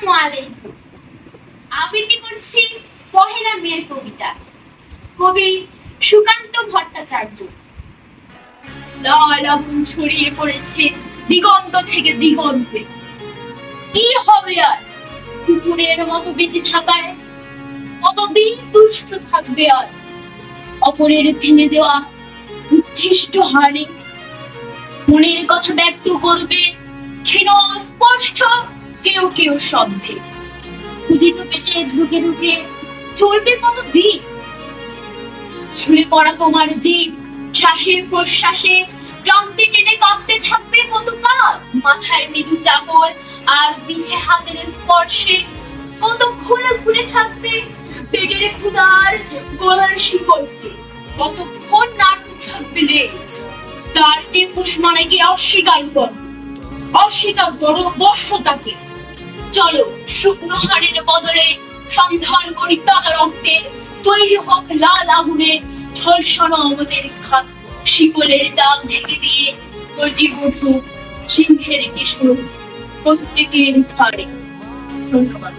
আসসালামু আলাইকুম। আবৃত্তি করছি পহেলা মেয়ের কবিতা, কবি সুকান্ত ভট্টাচার্য। লাল আগুন ছড়িয়ে পড়েছে দিগন্ত থেকে দিগন্তে। কি হবে আর কুকুরের মতো বেঁচে থাকায়? কতদিন দুষ্ট থাকবে আর অপরের ভেঙে দেওয়া উচ্ছিষ্ট হাড়ে? মনের কথা ব্যক্ত করবে ক্ষীণ স্পষ্ট কেউ কেউ শব্দে। ক্ষুধিত পেটে ঢুকে ঢুকে চলবে কতদিন? ঝুলে পড়া তোমার জীব শ্বাসে প্রশ্বাসে ক্লান্তি টেনে কাঁপতে থাকবে কতকাল। মাথায় মৃদু চাপড় আর পিঠে হাতের স্পর্শে কতক্ষণ ঘুরে থাকবে পেটের ক্ষুধার গলার শিকলকে। কতক্ষণ নাড়তে থাকবে লেজ। তার যে পুষ্মানাকে অস্বীকার করো বর্ষতাকে। চলো শুকনো হাড়ের বদলে সন্ধান করি তাজা রক্তের। তৈরি হোক লাল আগুনে ঝলসানো আমাদের খাদ্য। শিকলের দাম ঢেকে দিয়ে গর্জে উঠুক সিংহের কিশোর প্রত্যেকের ধারে। ধন্যবাদ।